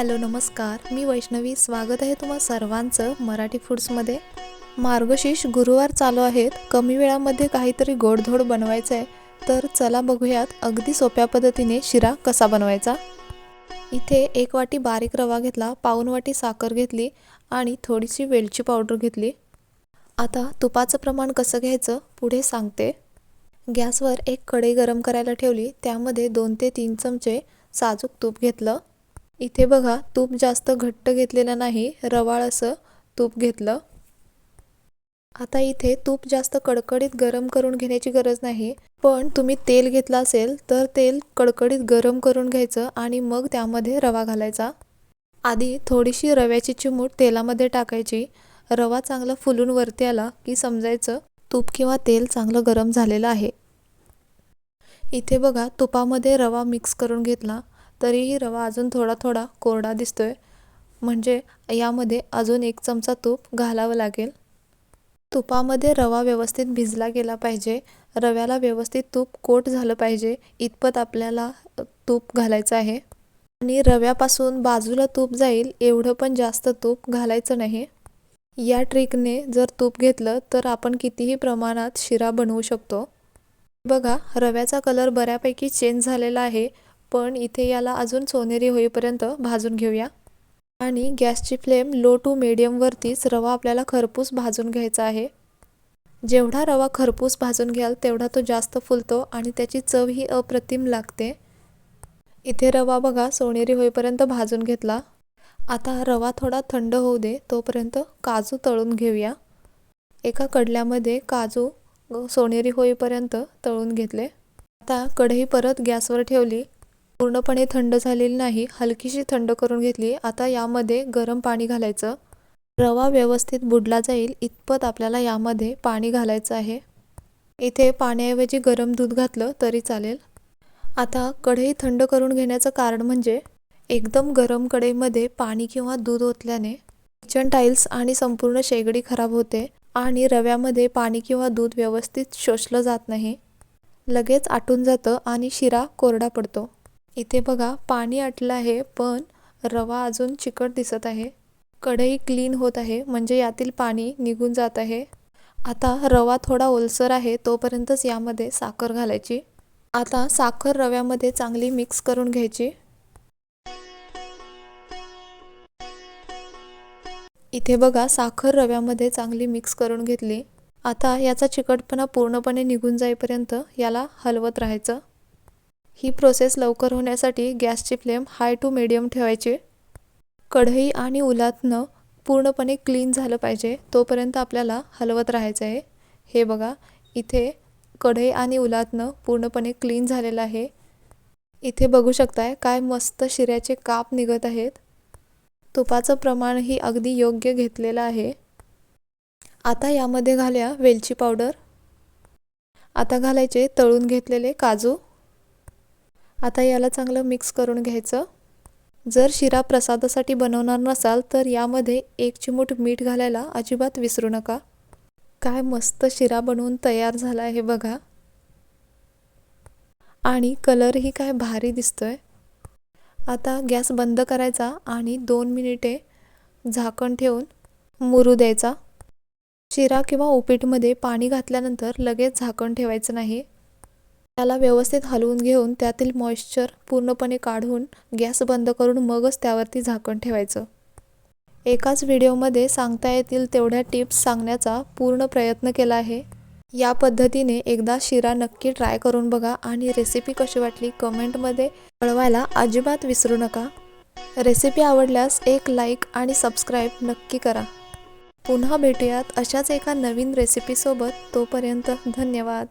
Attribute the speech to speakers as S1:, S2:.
S1: Hello नमस्कार, मी वैष्णवी. स्वागत आहे तुम्हा सर्वांचं मराठी फूड्समध्ये. मार्गशीर्ष गुरुवार चालू आहेत. कमी वेळामध्ये काहीतरी गोडधोड बनवायचं आहे, तर चला बघूयात अगदी सोप्या पद्धतीने शिरा कसा बनवायचा. इथे 1 वाटी बारीक रवा घेतला, पाऊण वाटी साखर घेतली आणि थोडीशी वेलची पावडर घेतली. आता तुपाचं प्रमाण कसं घ्यायचं पुढे सांगते. गॅसवर एक कढई गरम करायला ठेवली, त्यामध्ये 2 ते 3 चमचे साजूक तूप घेतलं. इथे बघा, तूप जास्त घट्ट घेतलेलं नाही, रवाळ असं तूप घेतलं. आता इथे तूप जास्त कडकडीत गरम करून घेण्याची गरज नाही, पण तुम्ही तेल घेतलं असेल तर तेल कडकडीत गरम करून घ्यायचं आणि मग त्यामध्ये रवा घालायचा. आधी थोडीशी रव्याची चिमूट तेलामध्ये टाकायची. रवा चांगला फुलून वरती आला की समजायचं तूप किंवा तेल चांगलं गरम झालेलं आहे. इथे बघा, तुपामध्ये रवा मिक्स करून घेतला, तरीही रवा अजून थोडा थोडा कोरडा दिसतोय, म्हणजे यामध्ये अजून 1 चमचा तूप घालावं लागेल. तुपामध्ये रवा व्यवस्थित भिजला गेला पाहिजे, रव्याला व्यवस्थित तूप कोट झालं पाहिजे इतपत आपल्याला तूप घालायचं आहे. आणि रव्यापासून बाजूला तूप जाईल एवढं पण जास्त तूप घालायचं नाही. या ट्रिकने जर तूप घेतलं तर आपण कितीही प्रमाणात शिरा बनवू शकतो. बघा, रव्याचा कलर बऱ्यापैकी चेंज झालेला आहे, पण इथे याला अजून सोनेरी होईपर्यंत भाजून घेऊया. आणि गॅसची फ्लेम लो टू मीडियमवरतीच रवा आपल्याला खरपूस भाजून घ्यायचा आहे. जेवढा रवा खरपूस भाजून घ्याल तेवढा तो जास्त फुलतो आणि त्याची चवही अप्रतिम लागते. इथे रवा बघा सोनेरी होईपर्यंत भाजून घेतला. आता रवा थोडा थंड होऊ दे, तोपर्यंत काजू तळून घेऊया. एका कडल्यामध्ये काजू सोनेरी होईपर्यंत तळून घेतले. आता कढई परत गॅसवर ठेवली. पूर्णपणे थंड झालेली नाही, हलकीशी थंड करून घेतली. आता यामध्ये गरम पाणी घालायचं. रवा व्यवस्थित बुडला जाईल इतपत आपल्याला यामध्ये पाणी घालायचं आहे. इथे पाण्याऐवजी गरम दूध घातलं तरी चालेल. आता कढई थंड करून घेण्याचं कारण म्हणजे एकदम गरम कढईमध्ये पाणी किंवा दूध ओतल्याने किचन टाईल्स आणि संपूर्ण शेगडी खराब होते आणि रव्यामध्ये पाणी किंवा दूध व्यवस्थित शोषलं जात नाही, लगेच आटून जातं आणि शिरा कोरडा पडतो. इथे बघा, पाणी आटलं आहे पण रवा अजून चिकट दिसत आहे. कढई क्लीन होत आहे, म्हणजे यातील पाणी निघून जात आहे. आता रवा थोडा ओलसर आहे, तोपर्यंतच यामध्ये साखर घालायची. आता साखर रव्यामध्ये चांगली मिक्स करून घ्यायची. इथे बघा, साखर रव्यामध्ये चांगली मिक्स करून घेतली. आता याचा चिकटपणा पूर्णपणे निघून जाईपर्यंत याला हलवत राहायचं. ही प्रोसेस लवकर होण्यासाठी गॅसची फ्लेम हाय टू मीडियम ठेवायची. कढई आणि उलातनं पूर्णपणे क्लीन झालं पाहिजे, तोपर्यंत आपल्याला हलवत राहायचं आहे. हे बघा, इथे कढई आणि उलातनं पूर्णपणे क्लीन झालेलं आहे. इथे बघू शकताय काय मस्त शिऱ्याचे काप निघत आहेत. तुपाचं प्रमाणही अगदी योग्य घेतलेलं आहे. आता यामध्ये घालूया वेलची पावडर. आता घालायचे तळून घेतलेले काजू. आता याला चांगलं मिक्स करून घ्यायचं. जर शिरा प्रसादासाठी बनवणार नसाल तर यामध्ये 1 चिमूट मीठ घालायला अजिबात विसरू नका. काय मस्त शिरा बनवून तयार झाला आहे बघा. आणि कलरही काय भारी दिसतोय. आता गॅस बंद करायचा आणि 2 मिनिटे झाकण ठेवून मुरू द्यायचा. शिरा किंवा उपीटमध्ये पाणी घातल्यानंतर लगेच झाकण ठेवायचं नाही. त्याला व्यवस्थित हलवून घेऊन त्यातील मॉइश्चर पूर्णपणे काढून गॅस बंद करून मगच त्यावरती झाकण ठेवायचं. एकाच व्हिडिओमध्ये सांगता येतील तेवढ्या टिप्स सांगण्याचा पूर्ण प्रयत्न केला आहे. या पद्धतीने एकदा शिरा नक्की ट्राय करून बघा आणि रेसिपी कशी वाटली कमेंटमध्ये कळवायला अजिबात विसरू नका. रेसिपी आवडल्यास एक लाईक आणि सबस्क्राईब नक्की करा. पुन्हा भेटूयात अशाच एका नवीन रेसिपीसोबत. तोपर्यंत धन्यवाद.